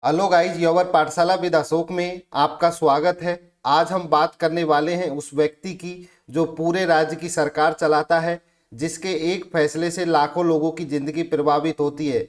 Hello guys, your पाठशाला with Ashok में आपका स्वागत है। आज हम बात करने वाले हैं उस व्यक्ति की जो पूरे राज्य की सरकार चलाता है, जिसके एक फैसले से लाखों लोगों की जिंदगी प्रभावित होती है।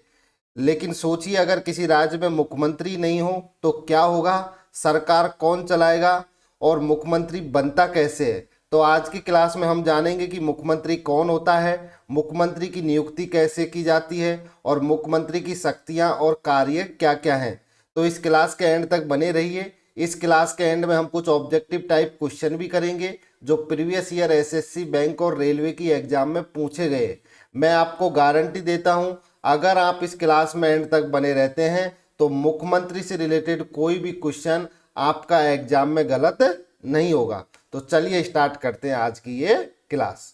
लेकिन सोचिए, अगर किसी राज्य में मुख्यमंत्री नहीं हो तो क्या होगा, सरकार कौन चलाएगा और मुख्यमंत्री बनता कैसे है। तो आज की क्लास में हम जानेंगे कि मुख्यमंत्री कौन होता है, मुख्यमंत्री की नियुक्ति कैसे की जाती है और मुख्यमंत्री की शक्तियां और कार्य क्या क्या हैं। तो इस क्लास के एंड तक बने रहिए। इस क्लास के एंड में हम कुछ ऑब्जेक्टिव टाइप क्वेश्चन भी करेंगे जो प्रीवियस ईयर एसएससी बैंक और रेलवे की एग्जाम में पूछे गए। मैं आपको गारंटी देता हूं, अगर आप इस क्लास में एंड तक बने रहते हैं तो मुख्यमंत्री से रिलेटेड कोई भी क्वेश्चन आपका एग्जाम में गलत नहीं होगा। तो चलिए स्टार्ट करते हैं आज की ये क्लास।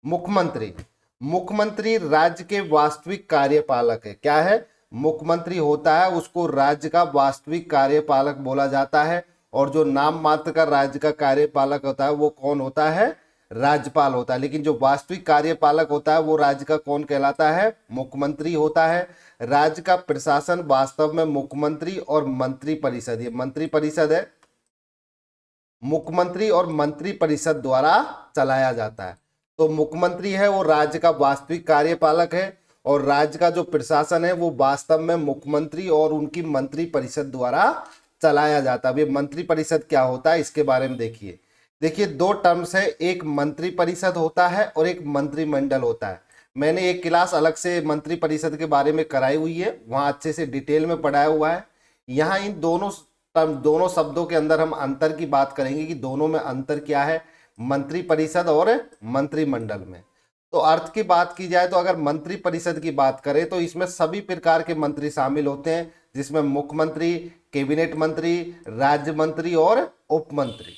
मुख्यमंत्री मुख्यमंत्री राज्य के वास्तविक कार्यपालक है। क्या है? मुख्यमंत्री होता है, उसको राज्य का वास्तविक कार्यपालक बोला जाता है। और जो नाम मात्र का राज्य का कार्यपालक होता है वो कौन होता है? राज्यपाल होता है। लेकिन जो वास्तविक कार्यपालक होता है वो राज्य का कौन कहलाता है? मुख्यमंत्री होता है। राज्य का प्रशासन वास्तव में मुख्यमंत्री और मंत्री परिषद, ये मंत्री परिषद है, मुख्यमंत्री और मंत्री परिषद द्वारा चलाया जाता है। तो मुख्यमंत्री है वो राज्य का वास्तविक कार्यपालक है और राज्य का जो प्रशासन है वो वास्तव में मुख्यमंत्री और उनकी मंत्री परिषद द्वारा चलाया जाता है। अब मंत्री परिषद क्या होता है इसके बारे में देखिए दो टर्म्स है, एक मंत्री परिषद होता है और एक मंत्रिमंडल होता है। मैंने एक क्लास अलग से मंत्री परिषद के बारे में कराई हुई है, वहां अच्छे से डिटेल में पढ़ाया हुआ है। यहाँ इन दोनों शब्दों के अंदर हम अंतर की बात करेंगे कि दोनों में अंतर क्या है, मंत्री परिषद और मंत्रिमंडल में। तो अर्थ की बात की जाए तो अगर मंत्री परिषद की बात करें तो इसमें सभी प्रकार के मंत्री शामिल होते हैं, जिसमें मुख्यमंत्री, कैबिनेट मंत्री, राज्य मंत्री और उप मंत्री।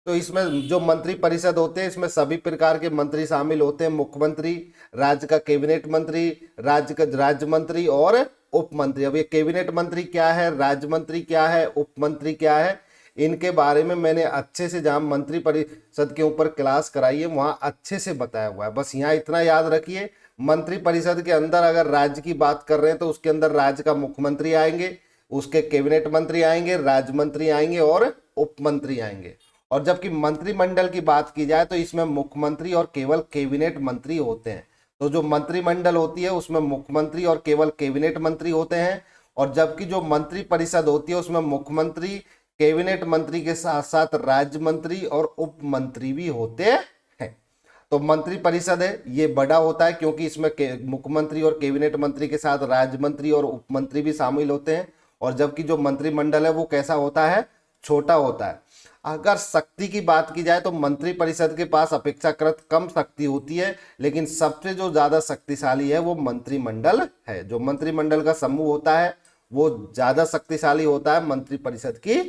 तो इसमें जो मंत्री परिषद होते हैं इसमें सभी प्रकार के मंत्री शामिल होते हैं, मुख्यमंत्री, राज्य का कैबिनेट मंत्री, राज्य का राज्य मंत्री और उप मंत्री। अब ये कैबिनेट मंत्री क्या है, राज्य मंत्री क्या है, उप मंत्री क्या है, इनके बारे में मैंने अच्छे से, जहां मंत्री परिषद के ऊपर क्लास कराई है वहां अच्छे से बताया हुआ है। बस यहाँ इतना याद रखिए, मंत्री परिषद के अंदर अगर राज्य की बात कर रहे हैं तो उसके अंदर राज्य का मुख्यमंत्री आएंगे, उसके कैबिनेट मंत्री आएंगे, राज्य मंत्री आएंगे और उप मंत्री आएंगे। और जबकि मंत्रिमंडल की बात की जाए तो इसमें मुख्यमंत्री और केवल कैबिनेट मंत्री होते हैं। तो जो मंत्रिमंडल होती है उसमें मुख्यमंत्री और केवल कैबिनेट मंत्री होते हैं, और जबकि जो मंत्री परिषद होती है उसमें मुख्यमंत्री, कैबिनेट मंत्री के साथ साथ राज्य मंत्री और उप मंत्री भी होते हैं। तो मंत्री परिषद है ये बड़ा होता है क्योंकि इसमें मुख्यमंत्री और कैबिनेट मंत्री के साथ राज्य मंत्री और उप मंत्री भी शामिल होते हैं। और जबकि जो मंत्रिमंडल है वो कैसा होता है? छोटा होता है। अगर शक्ति की बात की जाए तो मंत्री परिषद के पास अपेक्षाकृत कम शक्ति होती है, लेकिन सबसे जो ज्यादा शक्तिशाली है वो मंत्रिमंडल है। जो मंत्रिमंडल का समूह होता है वो ज्यादा शक्तिशाली होता है मंत्री परिषद की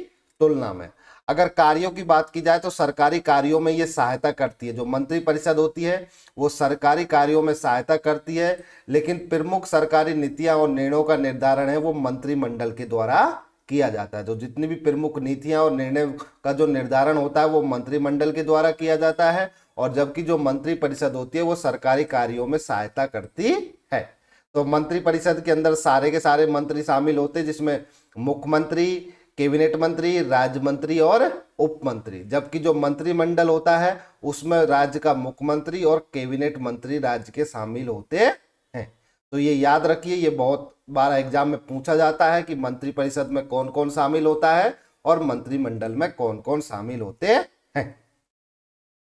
तुलना में। अगर कार्यों की बात की जाए तो सरकारी कार्यों में ये सहायता करती है। जो मंत्री परिषद होती है वो सरकारी कार्यों में सहायता करती है, लेकिन प्रमुख सरकारी नीतियां और निर्णयों का निर्धारण है वो मंत्रिमंडल के द्वारा किया जाता है। तो जितनी भी प्रमुख नीतियां और निर्णय का जो निर्धारण होता है वो मंत्रिमंडल के द्वारा किया जाता है, और जबकि जो मंत्री परिषद होती है वो सरकारी कार्यों में सहायता करती है। तो मंत्री परिषद के अंदर सारे के सारे मंत्री शामिल होते हैं, जिसमें मुख्यमंत्री, कैबिनेट मंत्री, राज्य मंत्री और उप मंत्री। जबकि जो मंत्रिमंडल होता है उसमें राज्य का मुख्यमंत्री और कैबिनेट मंत्री राज्य के शामिल होते हैं। तो ये याद रखिए, ये बहुत बार एग्जाम में पूछा जाता है कि मंत्री परिषद में कौन कौन शामिल होता है और मंत्रिमंडल में कौन कौन शामिल होते हैं।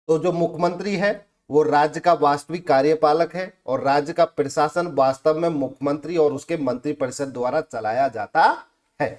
तो जो मुख्यमंत्री है वो राज्य का वास्तविक कार्यपालक है और राज्य का प्रशासन वास्तव में मुख्यमंत्री और उसके मंत्री परिषद द्वारा चलाया जाता है।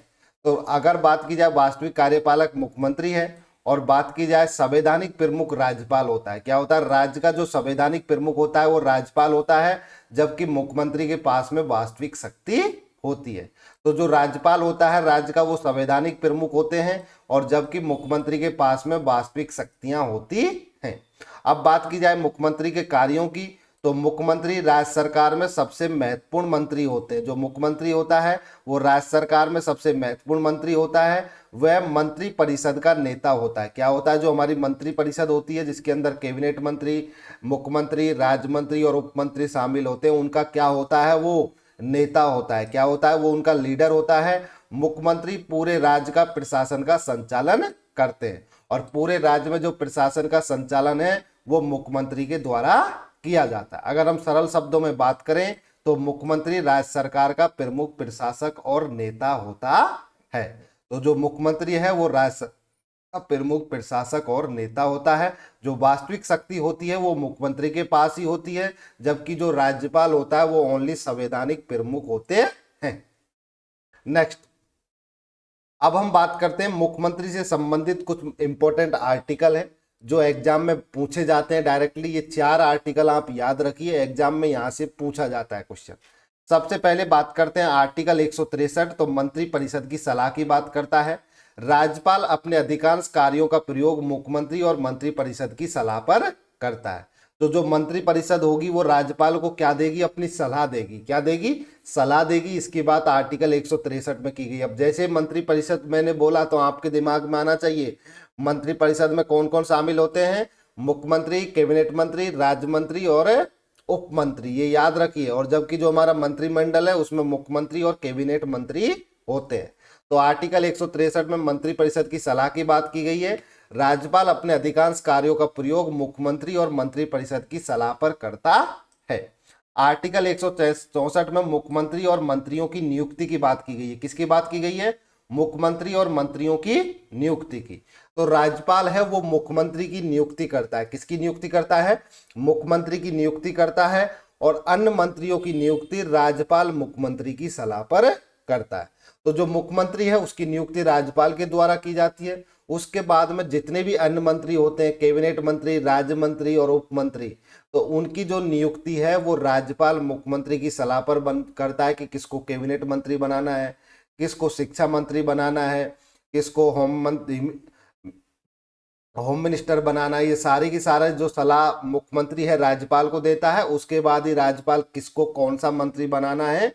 तो अगर बात की जाए वास्तविक कार्यपालक मुख्यमंत्री है और बात की जाए संवैधानिक प्रमुख राज्यपाल होता है। क्या होता है? राज्य का जो संवैधानिक प्रमुख होता है वो राज्यपाल होता है, जबकि मुख्यमंत्री के पास में वास्तविक शक्ति होती है। तो जो राज्यपाल होता है राज्य का वो संवैधानिक प्रमुख होते हैं, और जबकि मुख्यमंत्री के पास में वास्तविक शक्तियां होती हैं। अब बात की जाए मुख्यमंत्री के कार्यों की तो मुख्यमंत्री राज्य सरकार में सबसे महत्वपूर्ण मंत्री होते हैं। जो मुख्यमंत्री होता है वो राज्य सरकार में सबसे महत्वपूर्ण मंत्री होता है, वह मंत्री परिषद का नेता होता है। क्या होता है? जो हमारी मंत्री परिषद होती है जिसके अंदर कैबिनेट मंत्री, मुख्यमंत्री, राज्य मंत्री और उप मंत्री शामिल होते हैं, उनका क्या होता है? वो नेता होता है। क्या होता है? वो उनका लीडर होता है, मुख्यमंत्री पूरे राज्य का प्रशासन का संचालन करते हैं और पूरे राज्य में जो प्रशासन का संचालन है वो मुख्यमंत्री के द्वारा किया जाता है। अगर हम सरल शब्दों में बात करें तो मुख्यमंत्री राज्य सरकार का प्रमुख प्रशासक और नेता होता है। तो जो मुख्यमंत्री है वो राज्य का प्रमुख प्रशासक और नेता होता है। जो वास्तविक शक्ति होती है वो मुख्यमंत्री के पास ही होती है, जबकि जो राज्यपाल होता है वो ओनली संवैधानिक प्रमुख होते हैं। नेक्स्ट, अब हम बात करते हैं मुख्यमंत्री से संबंधित कुछ इंपॉर्टेंट आर्टिकल है जो एग्जाम में पूछे जाते हैं डायरेक्टली। ये 4 आर्टिकल आप याद रखिए, एग्जाम में यहां से पूछा जाता है क्वेश्चन। सबसे पहले बात करते हैं आर्टिकल 163, तो मंत्री परिषद की सलाह की बात करता है। राज्यपाल अपने अधिकांश कार्यों का प्रयोग मुख्यमंत्री और मंत्री परिषद की सलाह पर करता है। तो जो मंत्री परिषद होगी वो राज्यपाल को क्या देगी? अपनी सलाह देगी। क्या देगी? सलाह देगी। इसकी बात आर्टिकल 163 में की गई। अब जैसे मंत्री परिषद मैंने बोला तो आपके दिमाग में आना चाहिए मंत्री परिषद में कौन कौन शामिल होते हैं? मुख्यमंत्री, कैबिनेट मंत्री, राज्य मंत्री और उप मंत्री, ये याद रखिए। और जबकि जो हमारा मंत्रिमंडल है उसमें मुख्यमंत्री और कैबिनेट मंत्री होते हैं। तो आर्टिकल 163 में मंत्री परिषद की सलाह की बात की गई है। राज्यपाल अपने अधिकांश कार्यों का प्रयोग मुख्यमंत्री और मंत्री परिषद की सलाह पर करता है। आर्टिकल 164 में मुख्यमंत्री और मंत्रियों की नियुक्ति की बात की गई है। किसकी बात की गई है? मुख्यमंत्री और मंत्रियों की नियुक्ति की। तो राज्यपाल है वो मुख्यमंत्री की नियुक्ति करता है। किसकी नियुक्ति करता है? मुख्यमंत्री की नियुक्ति करता है। और अन्य मंत्रियों की नियुक्ति राज्यपाल मुख्यमंत्री की सलाह पर करता है। तो जो मुख्यमंत्री है उसकी नियुक्ति राज्यपाल के द्वारा की जाती है। उसके बाद में जितने भी अन्य मंत्री होते हैं, कैबिनेट मंत्री, राज्य मंत्री और उप मंत्री, तो उनकी जो नियुक्ति है वो राज्यपाल मुख्यमंत्री की सलाह पर करता है कि किसको कैबिनेट मंत्री बनाना है, किसको शिक्षा मंत्री बनाना है, किसको होम मिनिस्टर बनाना है। ये सारी की सारा जो सलाह मुख्यमंत्री है राज्यपाल को देता है। उसके बाद ही राज्यपाल किसको कौन सा मंत्री बनाना है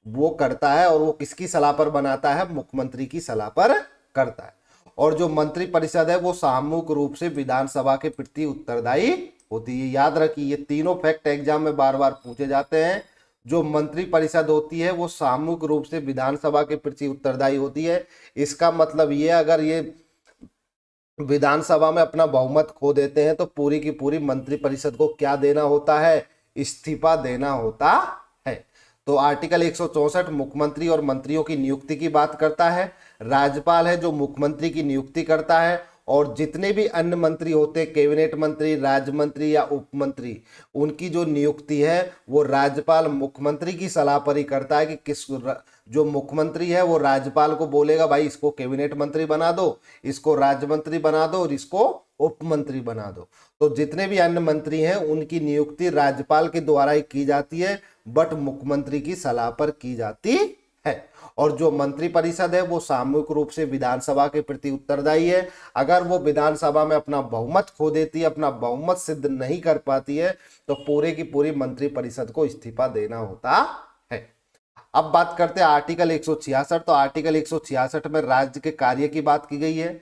वो करता है। और वो किसकी सलाह पर बनाता है? मुख्यमंत्री की सलाह पर करता है। और जो मंत्री परिषद है वो सामूहिक रूप से विधानसभा के प्रति उत्तरदायी होती है। याद रखिए, ये तीनों फैक्ट एग्जाम में बार बार पूछे जाते हैं। जो मंत्री परिषद होती है वो सामूहिक रूप से विधानसभा के प्रति उत्तरदायी होती है। इसका मतलब ये, अगर ये विधानसभा में अपना बहुमत खो देते हैं तो पूरी की पूरी मंत्री परिषद को क्या देना होता है? इस्तीफा देना होता है। तो आर्टिकल 164 मुख्यमंत्री और मंत्रियों की नियुक्ति की बात करता है। राज्यपाल है जो मुख्यमंत्री की नियुक्ति करता है। और जितने भी अन्य मंत्री होते हैं, कैबिनेट मंत्री, राज्य मंत्री या उप मंत्री, उनकी जो नियुक्ति है वो राज्यपाल मुख्यमंत्री की सलाह पर ही करता है कि किस जो मुख्यमंत्री है वो राज्यपाल को बोलेगा भाई इसको कैबिनेट मंत्री बना दो, इसको राज्य मंत्री बना दो और इसको उप मंत्री बना दो। तो जितने भी अन्य मंत्री हैं उनकी नियुक्ति राज्यपाल के द्वारा ही की जाती है, बट मुख्यमंत्री की सलाह पर की जाती है। और जो मंत्री परिषद है वो सामूहिक रूप से विधानसभा के प्रति उत्तरदायी है। अगर वो विधानसभा में अपना बहुमत खो देती है, अपना बहुमत सिद्ध नहीं कर पाती है, तो पूरे की पूरी मंत्री परिषद को इस्तीफा देना होता है। अब बात करते हैं आर्टिकल 166। तो आर्टिकल 166 में राज्य के कार्य की बात की गई है।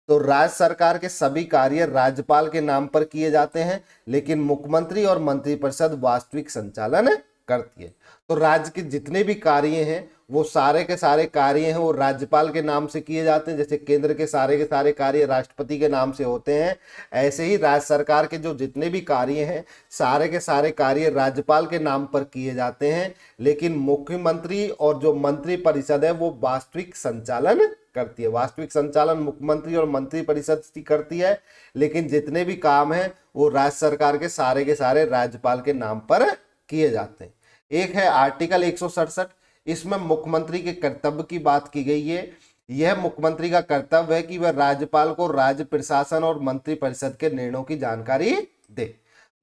तो राज्य सरकार के सभी कार्य राज्यपाल के नाम पर किए जाते हैं, लेकिन मुख्यमंत्री और मंत्रिपरिषद वास्तविक संचालन करती है। तो राज्य के जितने भी कार्य हैं वो सारे के सारे कार्य हैं वो राज्यपाल के नाम से किए जाते हैं। जैसे केंद्र के सारे कार्य राष्ट्रपति के नाम से होते हैं, ऐसे ही राज्य सरकार के जो जितने भी कार्य हैं सारे के सारे कार्य राज्यपाल के नाम पर किए जाते हैं। लेकिन मुख्यमंत्री और जो मंत्री परिषद है वो वास्तविक संचालन करती है। वास्तविक संचालन मुख्यमंत्री और मंत्री परिषद की करती है, लेकिन जितने भी काम हैं वो राज्य सरकार के सारे राज्यपाल के नाम पर किए जाते हैं। एक है आर्टिकल 167, इसमें मुख्यमंत्री के कर्तव्य की बात की गई है। यह मुख्यमंत्री का कर्तव्य है कि वह राज्यपाल को राज्य प्रशासन और मंत्री परिषद के निर्णयों की जानकारी दे।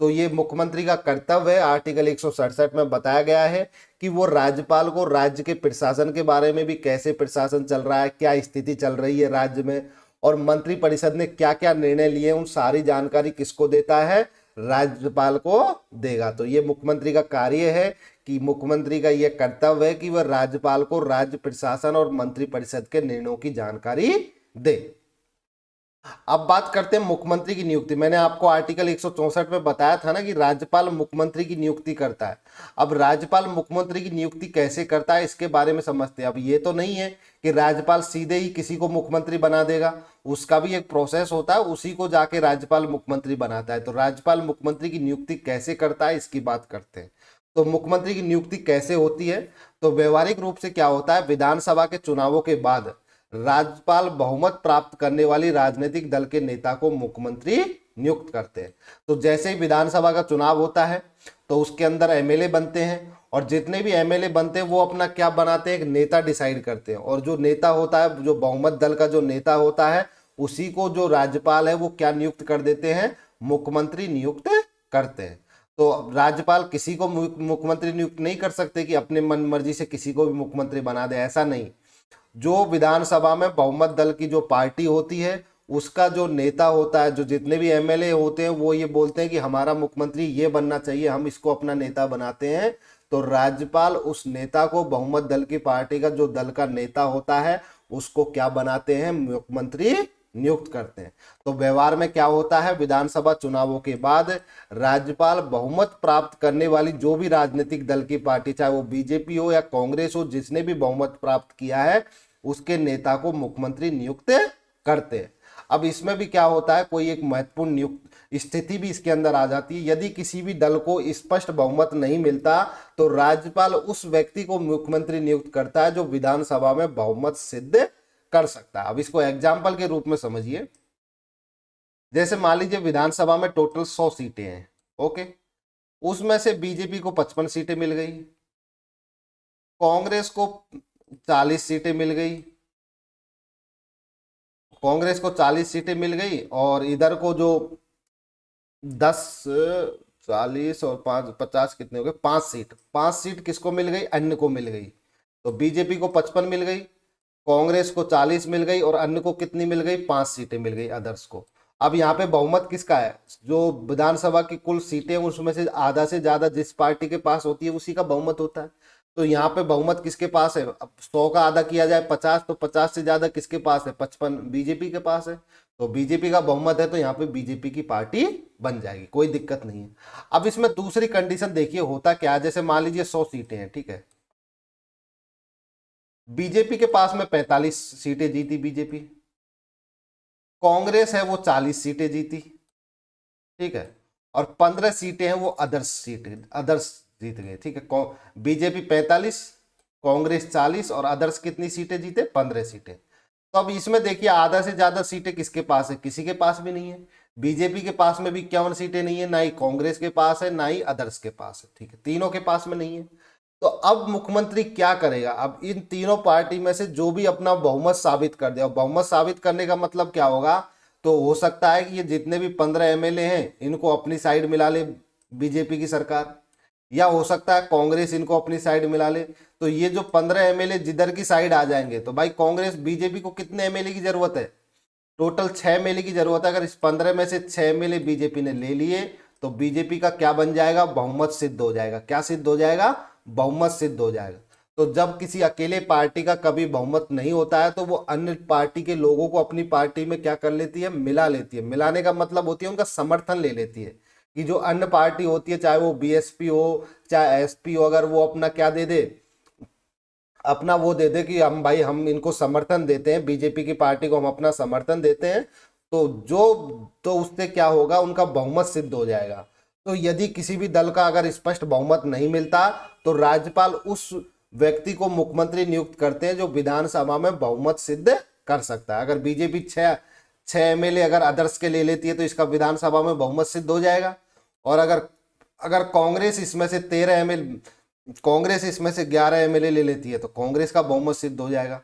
तो ये मुख्यमंत्री का कर्तव्य है। आर्टिकल 167 में बताया गया है कि वो राज्यपाल को राज्य के प्रशासन के बारे में भी, कैसे प्रशासन चल रहा है, क्या स्थिति चल रही है राज्य में, और मंत्री परिषद ने क्या क्या निर्णय लिए, उन सारी जानकारी किसको देता है? राज्यपाल को देगा। तो ये मुख्यमंत्री का कार्य है कि मुख्यमंत्री का यह कर्तव्य है कि वह राज्यपाल को राज्य प्रशासन और मंत्री परिषद के निर्णयों की जानकारी दे। अब बात करते हैं मुख्यमंत्री की नियुक्ति। मैंने आपको आर्टिकल 164 में बताया था ना कि राज्यपाल मुख्यमंत्री की नियुक्ति करता है। अब राज्यपाल मुख्यमंत्री की नियुक्ति कैसे करता है इसके बारे में समझते हैं। अब ये तो नहीं है कि राज्यपाल सीधे ही किसी को मुख्यमंत्री बना देगा, उसका भी एक प्रोसेस होता है, उसी को जाके राज्यपाल मुख्यमंत्री बनाता है। तो राज्यपाल मुख्यमंत्री की नियुक्ति कैसे करता है इसकी बात करते हैं। तो मुख्यमंत्री की नियुक्ति कैसे होती है, तो व्यवहारिक रूप से क्या होता है, विधानसभा के चुनावों के बाद राज्यपाल बहुमत प्राप्त करने वाली राजनीतिक दल के नेता को मुख्यमंत्री नियुक्त करते हैं। तो जैसे ही विधानसभा का चुनाव होता है तो उसके अंदर एमएलए बनते हैं, और जितने भी एमएलए बनते हैं वो अपना क्या बनाते हैं, एक नेता डिसाइड करते हैं। और जो नेता होता है, जो बहुमत दल का जो नेता होता है, उसी को जो राज्यपाल है वो क्या नियुक्त कर देते हैं, मुख्यमंत्री नियुक्त करते हैं। तो राज्यपाल किसी को मुख्यमंत्री नियुक्त नहीं कर सकते कि अपने मन मर्जी से किसी को भी मुख्यमंत्री बना दे, ऐसा नहीं। जो विधानसभा में बहुमत दल की जो पार्टी होती है उसका जो नेता होता है, जो जितने भी एमएलए होते हैं, वो ये बोलते हैं कि हमारा मुख्यमंत्री ये बनना चाहिए, हम इसको अपना नेता बनाते हैं। तो राज्यपाल उस नेता को, बहुमत दल की पार्टी का जो दल का नेता होता है, उसको क्या बनाते हैं, मुख्यमंत्री नियुक्त करते हैं। तो व्यवहार में क्या होता है, विधानसभा चुनावों के बाद राज्यपाल बहुमत प्राप्त करने वाली जो भी राजनीतिक दल की पार्टी, चाहे वो बीजेपी हो या कांग्रेस हो, जिसने भी बहुमत प्राप्त किया है, उसके नेता को मुख्यमंत्री नियुक्त करते हैं। अब इसमें भी क्या होता है, कोई एक महत्वपूर्ण नियुक्त स्थिति भी इसके अंदर आ जाती है। यदि किसी भी दल को स्पष्ट बहुमत नहीं मिलता तो राज्यपाल उस व्यक्ति को मुख्यमंत्री नियुक्त करता है जो विधानसभा में बहुमत सिद्ध कर सकता है। अब इसको एग्जाम्पल के रूप में समझिए। जैसे मान लीजिए विधानसभा में टोटल 100 सीटें हैं, ओके, उसमें से बीजेपी को 55 सीटें मिल गई, कांग्रेस को 40 सीटें मिल गई, कांग्रेस को 40 सीटें मिल गई, और इधर को जो 10, 40 और 5, 50 कितने हो गए, 5 सीट किसको मिल गई, अन्य को मिल गई। तो बीजेपी को 55 मिल गई, कांग्रेस को 40 मिल गई, और अन्य को कितनी मिल गई, 5 सीटें मिल गई अदर्स को। अब यहाँ पे बहुमत किसका है, जो विधानसभा की कुल सीटें उसमें से आधा से ज्यादा जिस पार्टी के पास होती है उसी का बहुमत होता है। तो यहाँ पे बहुमत किसके पास है, अब 100 का आधा किया जाए 50, तो 50 से ज्यादा किसके पास है, 55 बीजेपी के पास है। तो बीजेपी का बहुमत है, तो यहाँ पे बीजेपी की पार्टी बन जाएगी, कोई दिक्कत नहीं है। अब इसमें दूसरी कंडीशन देखिए होता क्या है, जैसे मान लीजिए 100 सीटें हैं, ठीक है, बीजेपी के पास में 45 सीटें जीती बीजेपी, कांग्रेस है वो 40 सीटें जीती, ठीक है, और 15 सीटें हैं वो अदर्स सीटें, अदर्स जीत गए, ठीक है। बीजेपी 45, कांग्रेस 40, और अदर्स कितनी सीटें जीते, 15 सीटें। तो अब इसमें देखिए आधा से ज्यादा सीटें किसके पास है, किसी के पास भी नहीं है। बीजेपी के पास में भी 51 सीटें नहीं है, ना ही कांग्रेस के पास है, ना ही अदर्स के पास है, ठीक है, तीनों के पास में नहीं है। तो अब मुख्यमंत्री क्या करेगा, अब इन तीनों पार्टी में से जो भी अपना बहुमत साबित कर दे, और बहुमत साबित करने का मतलब क्या होगा, तो हो सकता है कि ये जितने भी 15 एमएलए हैं इनको अपनी साइड मिला ले बीजेपी की सरकार, या हो सकता है कांग्रेस इनको अपनी साइड मिला ले। तो ये जो 15 एमएलए जिधर की साइड आ जाएंगे, तो भाई कांग्रेस, बीजेपी को कितने एमएलए की जरूरत है, टोटल 6 एमएलए की जरूरत है। अगर इस 15 में से 6 एमएलए बीजेपी ने ले लिए तो बीजेपी का क्या बन जाएगा, बहुमत सिद्ध हो जाएगा। क्या सिद्ध हो जाएगा, बहुमत सिद्ध हो जाएगा। तो जब किसी अकेले पार्टी का कभी बहुमत नहीं होता है तो वो अन्य पार्टी के लोगों को अपनी पार्टी में क्या कर लेती है, मिला लेती है। मिलाने का मतलब होती है उनका समर्थन ले लेती है, कि जो अन्य पार्टी होती है, चाहे वो बीएसपी हो चाहे एसपी हो, अगर वो अपना क्या दे दे, अपना वो दे दे कि हम भाई हम इनको समर्थन देते हैं, बीजेपी की पार्टी को हम अपना समर्थन देते हैं, तो उससे क्या होगा, उनका बहुमत सिद्ध हो जाएगा। तो यदि किसी भी दल का अगर स्पष्ट बहुमत नहीं मिलता तो राज्यपाल उस व्यक्ति को मुख्यमंत्री नियुक्त करते हैं जो विधानसभा में बहुमत सिद्ध कर सकता है। अगर बीजेपी 6 एमएलए अगर अदर्स के ले लेती है तो इसका विधानसभा में बहुमत सिद्ध हो जाएगा। और अगर अगर कांग्रेस इसमें से 13 एमएलए, कांग्रेस इसमें से 11 एमएलए ले लेती है तो कांग्रेस का बहुमत सिद्ध हो जाएगा।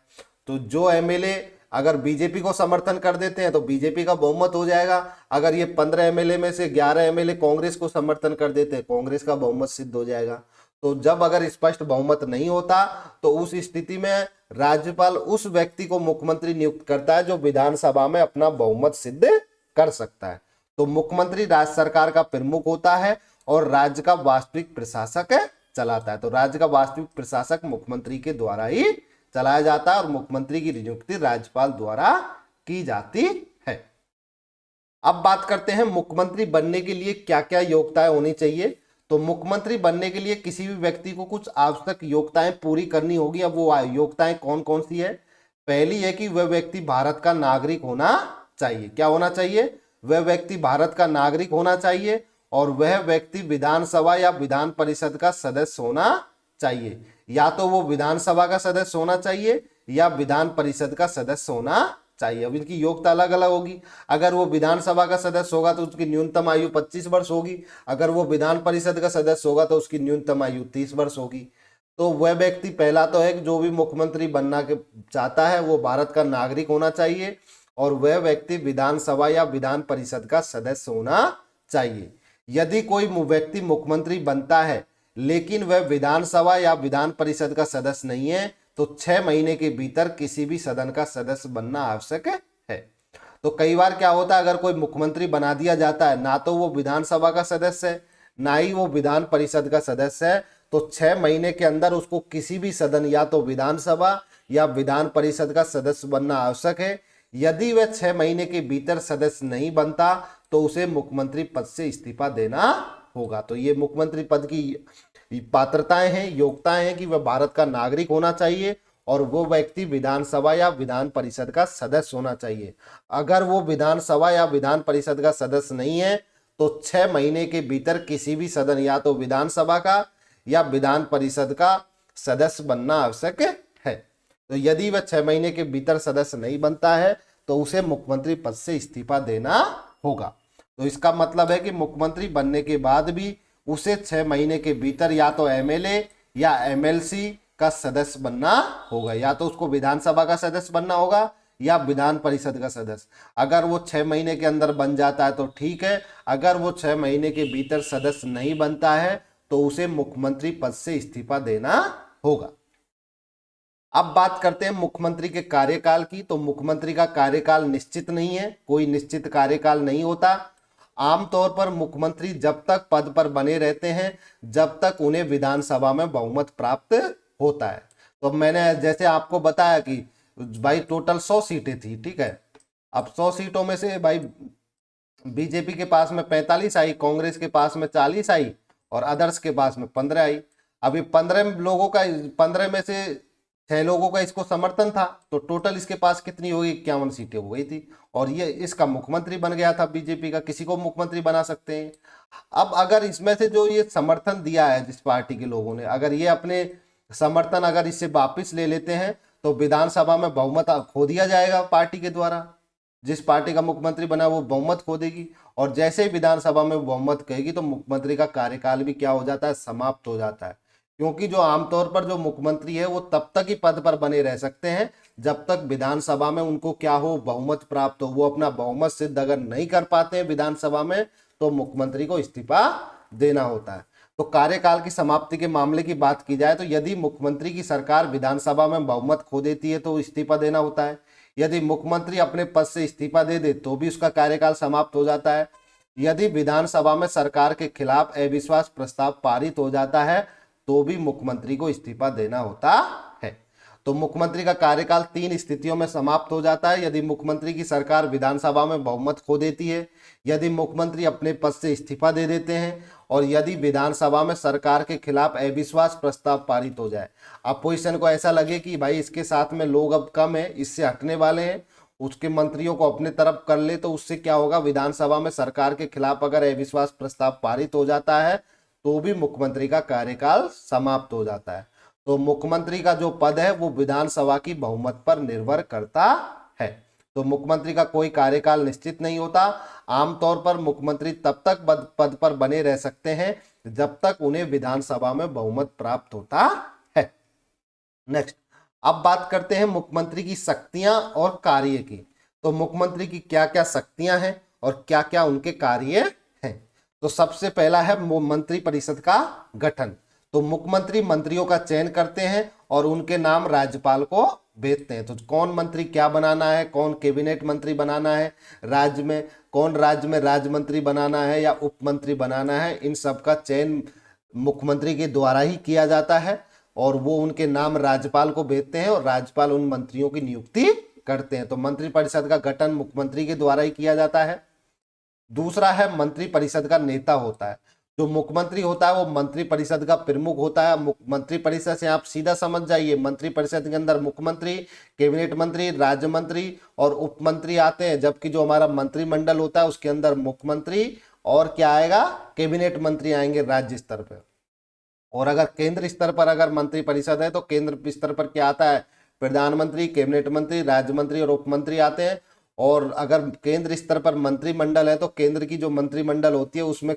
तो जो एमएलए अगर बीजेपी को समर्थन कर देते हैं तो बीजेपी का बहुमत हो जाएगा। अगर ये 15 एमएलए में से 11 एमएलए कांग्रेस को समर्थन कर देते हैं, कांग्रेस का बहुमत सिद्ध हो जाएगा। तो जब अगर स्पष्ट बहुमत नहीं होता तो उस स्थिति में राज्यपाल उस व्यक्ति को मुख्यमंत्री नियुक्त करता है जो विधानसभा में अपना बहुमत सिद्ध कर सकता है। तो मुख्यमंत्री राज्य सरकार का प्रमुख होता है और राज्य का वास्तविक प्रशासक चलाता है। तो राज्य का वास्तविक प्रशासक मुख्यमंत्री के द्वारा ही चलाया जाता है और मुख्यमंत्री की नियुक्ति राज्यपाल द्वारा की जाती है। अब बात करते हैं मुख्यमंत्री बनने के लिए क्या क्या योग्यताएं होनी चाहिए। तो मुख्यमंत्री बनने के लिए किसी भी व्यक्ति को कुछ आवश्यक योग्यताएं पूरी करनी होगी। अब वो योग्यताएं कौन कौन सी है? पहली है कि वह व्यक्ति भारत का नागरिक होना चाहिए। क्या होना चाहिए? वह व्यक्ति भारत का नागरिक होना चाहिए और वह व्यक्ति विधानसभा या विधान परिषद का सदस्य होना चाहिए। या तो वो विधानसभा का सदस्य होना चाहिए या विधान परिषद का सदस्य होना चाहिए। अब इनकी योग्यता अलग अलग होगी। अगर वो विधानसभा का सदस्य होगा तो उसकी न्यूनतम आयु 25 वर्ष होगी। अगर वो विधान परिषद का सदस्य होगा तो उसकी न्यूनतम आयु 30 वर्ष होगी। तो वह व्यक्ति, पहला तो है कि जो भी मुख्यमंत्री बनना के चाहता है वो भारत का नागरिक होना चाहिए और वह व्यक्ति विधानसभा या विधान परिषद का सदस्य होना चाहिए। यदि कोई व्यक्ति मुख्यमंत्री बनता है लेकिन वह विधानसभा या विधान परिषद का सदस्य नहीं है तो 6 महीने के भीतर किसी भी सदन का सदस्य बनना आवश्यक है। तो कई बार क्या होता है, अगर कोई मुख्यमंत्री बना दिया जाता है, ना तो वो विधानसभा का सदस्य है ना ही वो विधान परिषद का सदस्य है, तो 6 महीने के अंदर उसको किसी भी सदन या तो विधानसभा या विधान परिषद का सदस्य बनना आवश्यक है। यदि वह 6 महीने के भीतर सदस्य नहीं बनता तो उसे मुख्यमंत्री पद से इस्तीफा देना होगा। तो ये मुख्यमंत्री पद की पात्रताएं हैं, योग्यताएं हैं कि वह भारत का नागरिक होना चाहिए और वो व्यक्ति विधानसभा या विधान परिषद का सदस्य होना चाहिए। अगर वो विधानसभा या विधान परिषद का सदस्य नहीं है तो 6 महीने के भीतर किसी भी सदन या तो विधानसभा का या विधान परिषद का सदस्य बनना आवश्यक है। तो यदि वह 6 महीने के भीतर सदस्य नहीं बनता है तो उसे मुख्यमंत्री पद से इस्तीफा देना होगा। तो इसका मतलब है कि मुख्यमंत्री बनने के बाद भी उसे 6 महीने के भीतर या तो एमएलए या एमएलसी का सदस्य बनना होगा, या तो उसको विधानसभा का सदस्य बनना होगा या विधान परिषद का सदस्य। अगर वो 6 महीने के अंदर बन जाता है तो ठीक है, अगर वो 6 महीने के भीतर सदस्य नहीं बनता है तो उसे मुख्यमंत्री पद से इस्तीफा देना होगा। अब बात करते हैं मुख्यमंत्री के कार्यकाल की। तो मुख्यमंत्री का कार्यकाल निश्चित नहीं है, कोई निश्चित कार्यकाल नहीं होता। आमतौर पर मुख्यमंत्री जब तक पद पर बने रहते हैं जब तक उन्हें विधानसभा में बहुमत प्राप्त होता है। तो मैंने जैसे आपको बताया कि भाई टोटल 100 सीटें थी, ठीक है। अब 100 सीटों में से भाई बीजेपी के पास में 45 आई, कांग्रेस के पास में 40 आई और अदर्स के पास में 15 आई। अभी 15 में से 6 लोगों का इसको समर्थन था, तो टोटल इसके पास कितनी होगी? 51 सीटें हो गई थी और ये इसका मुख्यमंत्री बन गया था। बीजेपी का किसी को मुख्यमंत्री बना सकते हैं। अब अगर इसमें से जो ये समर्थन दिया है जिस पार्टी के लोगों ने, अगर ये अपने समर्थन अगर इससे वापिस ले लेते हैं तो विधानसभा में बहुमत खो दिया जाएगा पार्टी के द्वारा। जिस पार्टी का मुख्यमंत्री बना वो बहुमत खो देगी और जैसे ही विधानसभा में बहुमत कहेगी तो मुख्यमंत्री का कार्यकाल भी क्या हो जाता है? समाप्त हो जाता है। क्योंकि जो आमतौर पर जो मुख्यमंत्री है वो तब तक ही पद पर बने रह सकते हैं जब तक विधानसभा में उनको क्या हो? बहुमत प्राप्त हो। वो अपना बहुमत सिद्ध अगर नहीं कर पाते हैं विधानसभा में तो मुख्यमंत्री को इस्तीफा देना होता है। तो कार्यकाल की समाप्ति के मामले की बात की जाए तो यदि मुख्यमंत्री की सरकार विधानसभा में बहुमत खो देती है तो इस्तीफा देना होता है। यदि मुख्यमंत्री अपने पद से इस्तीफा दे दे तो भी उसका कार्यकाल समाप्त हो जाता है। यदि विधानसभा में सरकार के खिलाफ अविश्वास प्रस्ताव पारित हो जाता है तो भी मुख्यमंत्री को इस्तीफा देना होता है। तो मुख्यमंत्री का कार्यकाल 3 स्थितियों में समाप्त हो जाता है। यदि मुख्यमंत्री की सरकार विधानसभा में बहुमत खो देती है, यदि मुख्यमंत्री अपने पद से इस्तीफा दे देते हैं और यदि विधानसभा में सरकार के खिलाफ अविश्वास प्रस्ताव पारित हो जाए। अपोजिशन को ऐसा लगे कि भाई इसके साथ में लोग अब कम है, इससे हटने वाले हैं, उसके मंत्रियों को अपने तरफ कर ले, तो उससे क्या होगा? विधानसभा में सरकार के खिलाफ अगर अविश्वास प्रस्ताव पारित हो जाता है तो भी मुख्यमंत्री का कार्यकाल समाप्त हो जाता है। तो मुख्यमंत्री का जो पद है वो विधानसभा की बहुमत पर निर्भर करता है। तो मुख्यमंत्री का कोई कार्यकाल निश्चित नहीं होता। आमतौर पर मुख्यमंत्री तब तक पद पर बने रह सकते हैं जब तक उन्हें विधानसभा में बहुमत प्राप्त होता है। नेक्स्ट, अब बात करते हैं मुख्यमंत्री की शक्तियां और कार्य की। तो मुख्यमंत्री की क्या क्या शक्तियां हैं और क्या क्या उनके कार्य हैं। तो सबसे पहला है मंत्री परिषद का गठन। तो मुख्यमंत्री मंत्रियों का चयन करते हैं और उनके नाम राज्यपाल को भेजते हैं। तो कौन मंत्री क्या बनाना है, कौन कैबिनेट मंत्री बनाना है, राज्य में राज्य मंत्री बनाना है या उप मंत्री बनाना है, इन सब का चयन मुख्यमंत्री के द्वारा ही किया जाता है और वो उनके नाम राज्यपाल को भेजते हैं और राज्यपाल उन मंत्रियों की नियुक्ति करते हैं। तो मंत्रिपरिषद का गठन मुख्यमंत्री के द्वारा ही किया जाता है। दूसरा है मंत्री परिषद का नेता होता है। जो मुख्यमंत्री होता है वो मंत्री परिषद का प्रमुख होता है। मंत्री परिषद से आप सीधा समझ जाइए, मंत्री परिषद के अंदर मुख्यमंत्री, कैबिनेट मंत्री, राज्य मंत्री और उप मंत्री आते हैं, जबकि जो हमारा मंत्रिमंडल होता है उसके अंदर मुख्यमंत्री और क्या आएगा, कैबिनेट मंत्री आएंगे राज्य स्तर पर। और अगर केंद्र स्तर पर अगर मंत्री परिषद है तो केंद्र स्तर पर क्या आता है, प्रधानमंत्री, कैबिनेट मंत्री, राज्य मंत्री और उप मंत्री आते हैं। और अगर केंद्र स्तर पर मंत्रिमंडल है तो केंद्र की जो मंत्रिमंडल होती है उसमें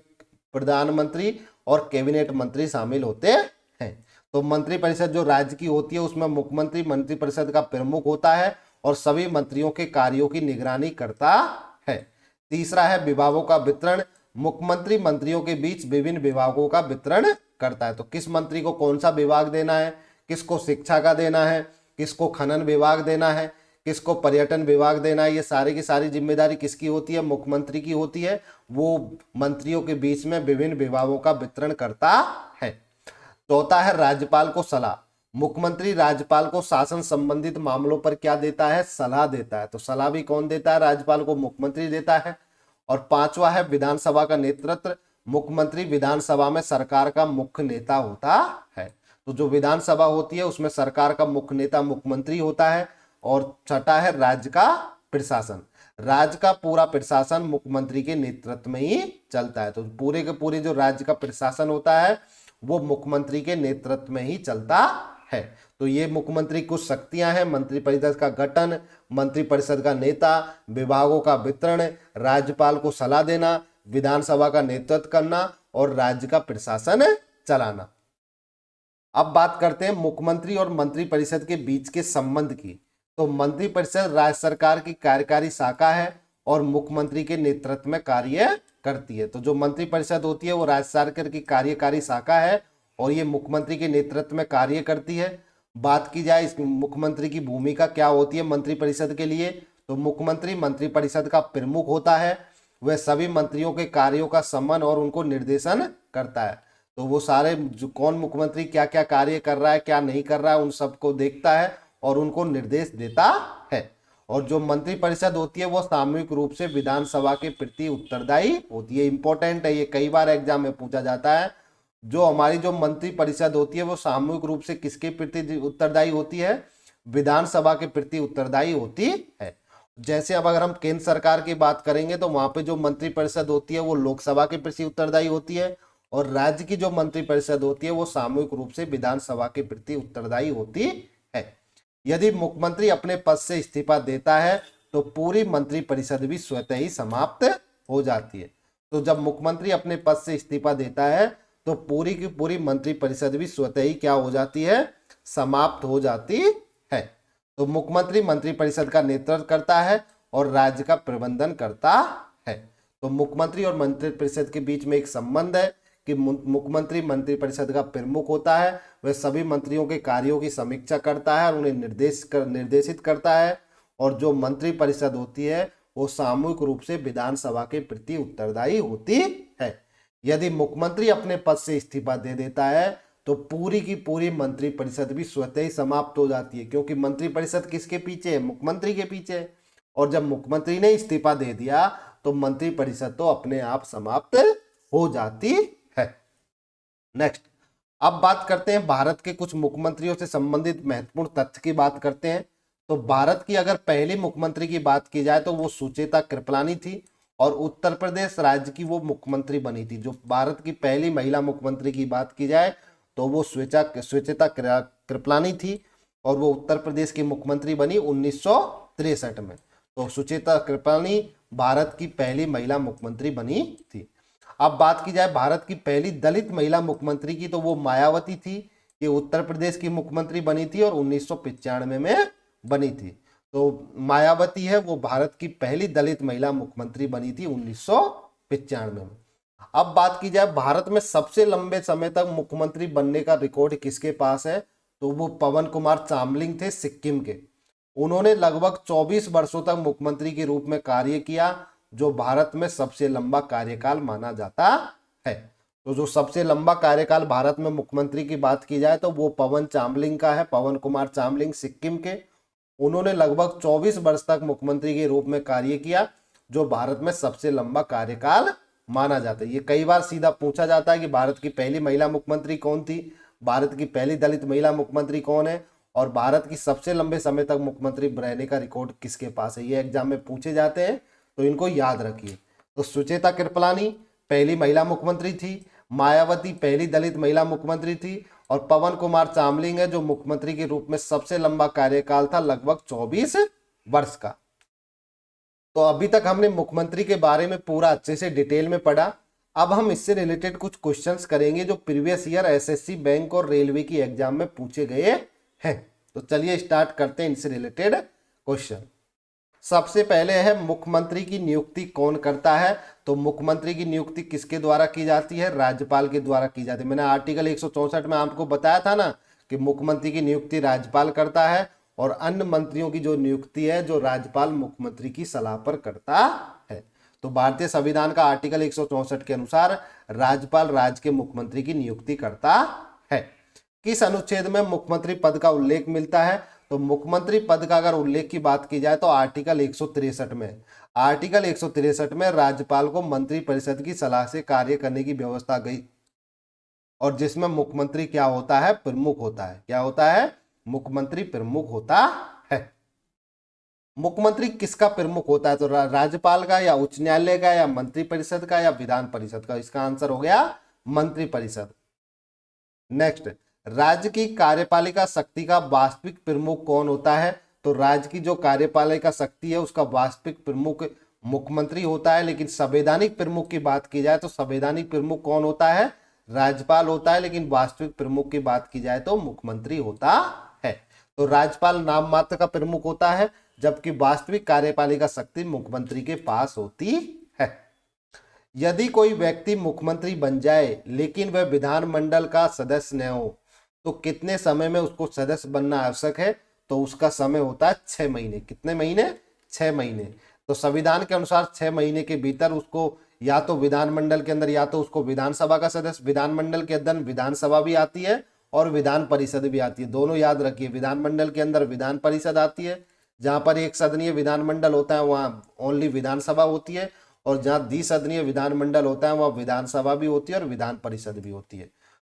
प्रधानमंत्री और कैबिनेट मंत्री शामिल होते हैं। तो मंत्री परिषद जो राज्य की होती है उसमें मुख्यमंत्री मंत्री परिषद का प्रमुख होता है और सभी मंत्रियों के कार्यों की निगरानी करता है। तीसरा है विभागों का वितरण। मुख्यमंत्री मंत्रियों के बीच विभिन्न विभागों का वितरण करता है। तो किस मंत्री को कौन सा विभाग देना है, किसको शिक्षा का देना है, किसको खनन विभाग देना है, किसको पर्यटन विभाग देना है, ये सारी की सारी जिम्मेदारी किसकी होती है, मुख्यमंत्री की होती है। वो मंत्रियों के बीच में विभिन्न विभागों का वितरण करता है। चौथा है राज्यपाल को सलाह। मुख्यमंत्री राज्यपाल को शासन संबंधित मामलों पर क्या देता है, सलाह देता है। तो सलाह भी कौन देता है, राज्यपाल को मुख्यमंत्री देता है। और पांचवा है विधानसभा का नेतृत्व। मुख्यमंत्री विधानसभा में सरकार का मुख्य नेता होता है। तो जो विधानसभा होती है उसमें सरकार का मुख्य नेता मुख्यमंत्री होता है। और छठा है राज्य का प्रशासन। राज्य का पूरा प्रशासन मुख्यमंत्री के नेतृत्व में ही चलता है। तो पूरे के पूरे जो राज्य का प्रशासन होता है वो मुख्यमंत्री के नेतृत्व में ही चलता है। तो ये मुख्यमंत्री कुछ शक्तियां हैं, मंत्रिपरिषद का गठन, मंत्रिपरिषद का नेता, विभागों का वितरण, राज्यपाल को सलाह देना, विधानसभा का नेतृत्व करना और राज्य का प्रशासन चलाना। अब बात करते हैं मुख्यमंत्री और मंत्रिपरिषद के बीच के संबंध की। तो मंत्रिपरिषद राज्य सरकार की कार्यकारी शाखा है और मुख्यमंत्री के नेतृत्व में कार्य करती है। तो जो मंत्रिपरिषद होती है वो राज्य सरकार की कार्यकारी शाखा है और ये मुख्यमंत्री के नेतृत्व में कार्य करती है। बात की जाए इस मुख्यमंत्री की भूमिका क्या होती है मंत्रिपरिषद के लिए, तो मुख्यमंत्री मंत्रिपरिषद का प्रमुख होता है। वह सभी मंत्रियों के कार्यों का सम्मान और उनको निर्देशन करता है। तो वो सारे जो कौन मुख्यमंत्री क्या क्या कार्य कर रहा है, क्या नहीं कर रहा है, उन सबको देखता है और उनको निर्देश देता है। और जो मंत्रिपरिषद होती है वो सामूहिक रूप से विधानसभा के प्रति उत्तरदायी होती है। इंपॉर्टेंट है, ये कई बार एग्जाम में पूछा जाता है। जो हमारी जो मंत्रिपरिषद होती है वो सामूहिक रूप से किसके प्रति उत्तरदायी होती है, विधानसभा के प्रति उत्तरदायी होती है। जैसे अब अगर हम केंद्र सरकार की बात करेंगे तो वहां पे जो मंत्रिपरिषद होती है वो लोकसभा के प्रति उत्तरदायी होती है और राज्य की जो मंत्रिपरिषद होती है वो सामूहिक रूप से विधानसभा के प्रति उत्तरदायी होती है। यदि मुख्यमंत्री अपने पद से इस्तीफा देता है तो पूरी मंत्रिपरिषद भी स्वतः ही समाप्त हो जाती है। तो जब मुख्यमंत्री अपने पद से इस्तीफा देता है तो पूरी की पूरी मंत्रिपरिषद भी स्वतः ही क्या हो जाती है, समाप्त हो जाती है। तो मुख्यमंत्री मंत्रिपरिषद का नेतृत्व करता है और राज्य का प्रबंधन करता है। तो मुख्यमंत्री और मंत्रिपरिषद के बीच में एक संबंध है कि मुख्यमंत्री मंत्रिपरिषद का प्रमुख होता है, वह सभी मंत्रियों के कार्यों की समीक्षा करता है और उन्हें निर्देशित करता है। और जो मंत्रिपरिषद होती है वो सामूहिक रूप से विधानसभा के प्रति उत्तरदायी होती है। यदि मुख्यमंत्री अपने पद से इस्तीफा दे देता है तो पूरी की पूरी मंत्रिपरिषद भी स्वतः ही समाप्त हो जाती है, क्योंकि मंत्रिपरिषद किसके पीछे है, मुख्यमंत्री के पीछे है। और जब मुख्यमंत्री ने इस्तीफा दे दिया तो मंत्रिपरिषद तो अपने आप समाप्त हो जाती है। नेक्स्ट, अब बात करते हैं भारत के कुछ मुख्यमंत्रियों से संबंधित महत्वपूर्ण तथ्य की बात करते हैं। तो भारत की अगर पहली मुख्यमंत्री की बात की जाए तो वो सुचेता कृपलानी थी और उत्तर प्रदेश राज्य की वो मुख्यमंत्री बनी थी। जो भारत की पहली महिला मुख्यमंत्री की बात की जाए तो वो सुचेता कृपलानी थी और वो उत्तर प्रदेश की मुख्यमंत्री बनी 1963 में। तो सुचेता कृपलानी भारत की पहली महिला मुख्यमंत्री बनी थी। अब बात की जाए भारत की पहली दलित महिला मुख्यमंत्री की तो वो मायावती थी। ये उत्तर प्रदेश की मुख्यमंत्री बनी थी और 1995 में बनी थी। तो मायावती है वो भारत की पहली दलित महिला मुख्यमंत्री बनी थी 1995 में। अब बात की जाए भारत में सबसे लंबे समय तक मुख्यमंत्री बनने का रिकॉर्ड किसके पास है, तो वो पवन कुमार चामलिंग थे सिक्किम के। उन्होंने लगभग 24 वर्षों तक मुख्यमंत्री के रूप में कार्य किया, जो भारत में सबसे लंबा कार्यकाल माना जाता है। तो जो सबसे लंबा कार्यकाल भारत में मुख्यमंत्री की बात की जाए तो वो पवन चामलिंग का है, पवन कुमार चामलिंग सिक्किम के। उन्होंने लगभग 24 वर्ष तक मुख्यमंत्री के रूप में कार्य किया, जो भारत में सबसे लंबा कार्यकाल माना जाता है। ये कई बार सीधा पूछा जाता है कि भारत की पहली महिला मुख्यमंत्री कौन थी, भारत की पहली दलित महिला मुख्यमंत्री कौन है, और भारत की सबसे लंबे समय तक मुख्यमंत्री रहने का रिकॉर्ड किसके पास है। ये एग्जाम में पूछे जाते हैं, तो इनको याद रखिए। तो सुचेता कृपलानी पहली महिला मुख्यमंत्री थी, मायावती पहली दलित महिला मुख्यमंत्री थी, और पवन कुमार चामलिंग है जो मुख्यमंत्री के रूप में सबसे लंबा कार्यकाल था, लगभग 24 वर्ष का। तो अभी तक हमने मुख्यमंत्री के बारे में पूरा अच्छे से डिटेल में पढ़ा। अब हम इससे रिलेटेड कुछ क्वेश्चंस करेंगे जो प्रीवियस ईयर एसएससी, बैंक और रेलवे की एग्जाम में पूछे गए हैं। तो चलिए स्टार्ट करते हैं इनसे रिलेटेड क्वेश्चन। सबसे पहले है मुख्यमंत्री की नियुक्ति कौन करता है। तो मुख्यमंत्री की नियुक्ति किसके द्वारा की जाती है, राज्यपाल के द्वारा की जाती है। मैंने आर्टिकल 164 में आपको बताया था ना कि मुख्यमंत्री की नियुक्ति राज्यपाल करता है, और अन्य मंत्रियों की जो नियुक्ति है जो राज्यपाल मुख्यमंत्री की सलाह पर करता है। तो भारतीय संविधान का आर्टिकल 164 के अनुसार राज्यपाल राज्य के मुख्यमंत्री की नियुक्ति करता है। किस अनुच्छेद में मुख्यमंत्री पद का उल्लेख मिलता है। तो मुख्यमंत्री पद का अगर उल्लेख की बात की जाए तो आर्टिकल 163 में, आर्टिकल 163 में राज्यपाल को मंत्रिपरिषद की सलाह से कार्य करने की व्यवस्था गई, और जिसमें मुख्यमंत्री क्या होता है, प्रमुख होता है। क्या होता है, मुख्यमंत्री प्रमुख होता है। मुख्यमंत्री किसका प्रमुख होता है, तो राज्यपाल का, या उच्च न्यायालय का, या मंत्रिपरिषद का, या विधान परिषद का। इसका आंसर हो गया मंत्रिपरिषद। नेक्स्ट, राज्य की कार्यपालिका शक्ति का वास्तविक प्रमुख कौन होता है। तो राज्य की जो कार्यपालिका शक्ति है उसका वास्तविक प्रमुख मुख्यमंत्री होता है, लेकिन संवैधानिक प्रमुख की बात की जाए तो संवैधानिक प्रमुख कौन होता है, राज्यपाल होता है, लेकिन वास्तविक प्रमुख की बात की जाए तो मुख्यमंत्री होता है। तो राज्यपाल नाम मात्र का प्रमुख होता है, जबकि वास्तविक कार्यपालिका शक्ति मुख्यमंत्री के पास होती है। यदि कोई व्यक्ति मुख्यमंत्री बन जाए लेकिन वह विधानमंडल का सदस्य न हो तो कितने समय में उसको सदस्य बनना आवश्यक है। तो उसका समय होता है 6 महीने। कितने महीने, 6 महीने। तो संविधान के अनुसार 6 महीने के भीतर उसको या तो विधानमंडल के अंदर, या तो उसको विधानसभा का सदस्य, विधानमंडल के अंदर विधानसभा भी आती है और विधान परिषद भी आती है, दोनों याद रखिए। विधानमंडल के अंदर विधान परिषद आती है, जहां पर एक सदनीय विधानमंडल होता है वहां ओनली विधानसभा होती है, और जहां द्विसदनीय विधानमंडल होता है वहां विधानसभा भी होती है और विधान परिषद भी होती है।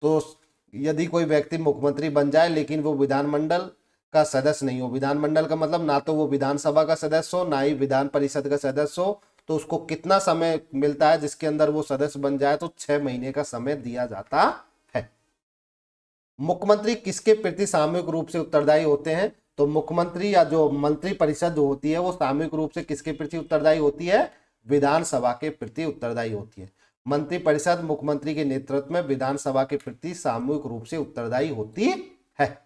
तो यदि कोई व्यक्ति मुख्यमंत्री बन जाए लेकिन वो विधानमंडल का सदस्य नहीं हो, विधानमंडल का मतलब ना तो वो विधानसभा का सदस्य हो ना ही विधान परिषद का सदस्य हो, तो उसको कितना समय मिलता है जिसके अंदर वो सदस्य बन जाए, तो 6 महीने का समय दिया जाता है। मुख्यमंत्री किसके प्रति सामूहिक रूप से उत्तरदायी होते हैं। तो मुख्यमंत्री या जो मंत्री परिषद जो होती है वो सामूहिक रूप से किसके प्रति उत्तरदायी होती है, विधानसभा के प्रति उत्तरदायी होती है। मंत्री परिषद मुख्यमंत्री के नेतृत्व में विधानसभा के प्रति सामूहिक रूप से उत्तरदायी होती है।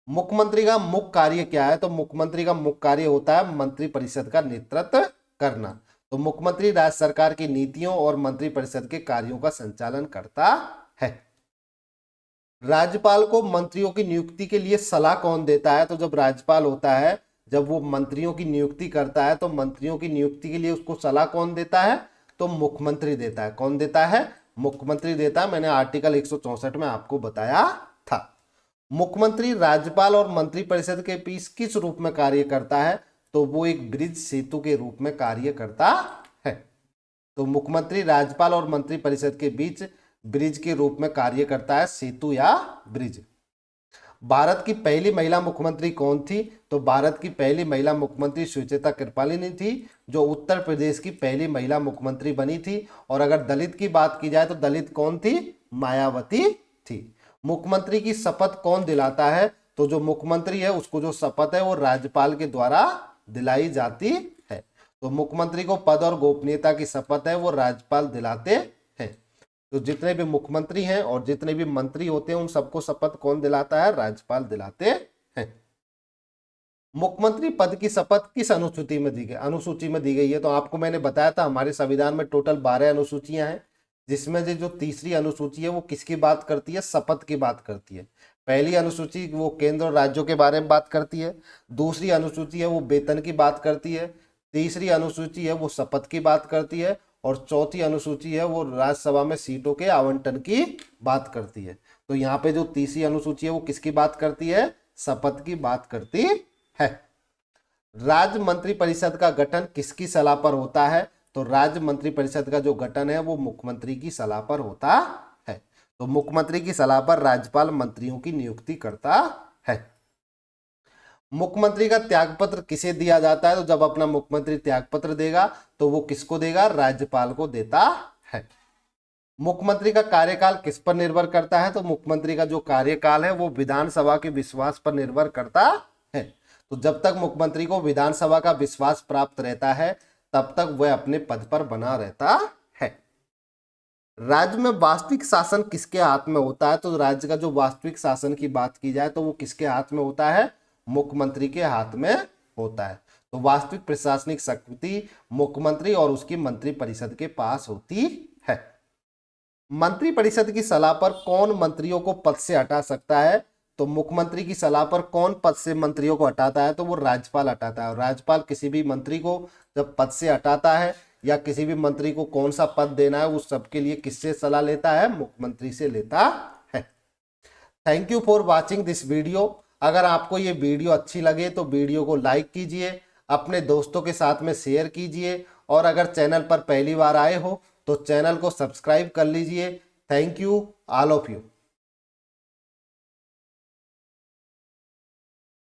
मुख्यमंत्री का मुख्य कार्य क्या है। तो मुख्यमंत्री का मुख्य कार्य होता है मंत्री परिषद का नेतृत्व करना। तो मुख्यमंत्री राज्य सरकार की नीतियों और मंत्री परिषद के कार्यों का संचालन करता है। राज्यपाल को मंत्रियों की नियुक्ति के लिए सलाह कौन देता है। तो जब राज्यपाल होता है, जब वो मंत्रियों की नियुक्ति करता है, तो मंत्रियों की नियुक्ति के लिए उसको सलाह कौन देता है, तो मुख्यमंत्री देता है। कौन देता है, मुख्यमंत्री देता है। मैंने आर्टिकल 164 में आपको बताया था। मुख्यमंत्री राज्यपाल और मंत्रिपरिषद के बीच किस रूप में कार्य करता है। तो वो एक ब्रिज सेतु के रूप में कार्य करता है। तो मुख्यमंत्री राज्यपाल और मंत्रिपरिषद के बीच ब्रिज के रूप में कार्य करता है, सेतु या ब्रिज। भारत की पहली महिला मुख्यमंत्री कौन थी। तो भारत की पहली महिला मुख्यमंत्री सुचेता कृपलानी थी, जो उत्तर प्रदेश की पहली महिला मुख्यमंत्री बनी थी। और अगर दलित की बात की जाए तो दलित कौन थी, मायावती थी। मुख्यमंत्री की शपथ कौन दिलाता है। तो जो मुख्यमंत्री है उसको जो शपथ है वो राज्यपाल के द्वारा दिलाई जाती है। तो मुख्यमंत्री को पद और गोपनीयता की शपथ है वो राज्यपाल दिलाते हैं। तो जितने भी मुख्यमंत्री हैं और जितने भी मंत्री होते हैं उन सबको शपथ कौन दिलाता है, राज्यपाल दिलाते हैं। मुख्यमंत्री पद की शपथ किस अनुसूची में दी गई, अनुसूची में दी गई है। तो आपको मैंने बताया था हमारे संविधान में टोटल 12 अनुसूचियां हैं, जिसमें से जो तीसरी अनुसूची है वो किसकी बात करती है, शपथ की बात करती है। पहली अनुसूची वो केंद्र और राज्यों के बारे में बात करती है, दूसरी अनुसूची है वो वेतन की बात करती है, तीसरी अनुसूची है वो शपथ की बात करती है, और चौथी अनुसूची है वो राज्यसभा में सीटों के आवंटन की बात करती है। तो यहाँ पे जो तीसरी अनुसूची है वो किसकी बात करती है, शपथ की बात करती है। राज्य मंत्रिपरिषद का गठन किसकी सलाह पर होता है? तो राज्य मंत्रिपरिषद का जो गठन है वो मुख्यमंत्री की सलाह पर होता है। तो मुख्यमंत्री की सलाह पर राज्यपाल मंत्रियों की नियुक्ति करता है। मुख्यमंत्री का त्यागपत्र किसे दिया जाता है? तो जब अपना मुख्यमंत्री त्यागपत्र देगा तो वो किसको देगा? राज्यपाल को देता है। मुख्यमंत्री का कार्यकाल किस पर निर्भर करता है? तो मुख्यमंत्री का जो कार्यकाल है वो विधानसभा के विश्वास पर निर्भर करता है। तो जब तक मुख्यमंत्री को विधानसभा का विश्वास प्राप्त रहता है तब तक वह अपने पद पर बना रहता है। राज्य में वास्तविक शासन किसके हाथ में होता है? तो राज्य का जो वास्तविक शासन की बात की जाए तो वो किसके हाथ में होता है? मुख्यमंत्री के हाथ में होता है। तो वास्तविक प्रशासनिक शक्ति मुख्यमंत्री और उसकी मंत्रिपरिषद के पास होती है। मंत्रिपरिषद की सलाह पर कौन मंत्रियों को पद से हटा सकता है? तो मुख्यमंत्री की सलाह पर कौन पद से मंत्रियों को हटाता है? तो वो राज्यपाल हटाता है। और राज्यपाल किसी भी मंत्री को जब पद से हटाता है या किसी भी मंत्री को कौन सा पद देना है उस सबके लिए किससे सलाह लेता है? मुख्यमंत्री से लेता है। Thank you for watching this video. अगर आपको ये वीडियो अच्छी लगे तो वीडियो को लाइक कीजिए, अपने दोस्तों के साथ में शेयर कीजिए और अगर चैनल पर पहली बार आए हो तो चैनल को सब्सक्राइब कर लीजिए। Thank you all of you.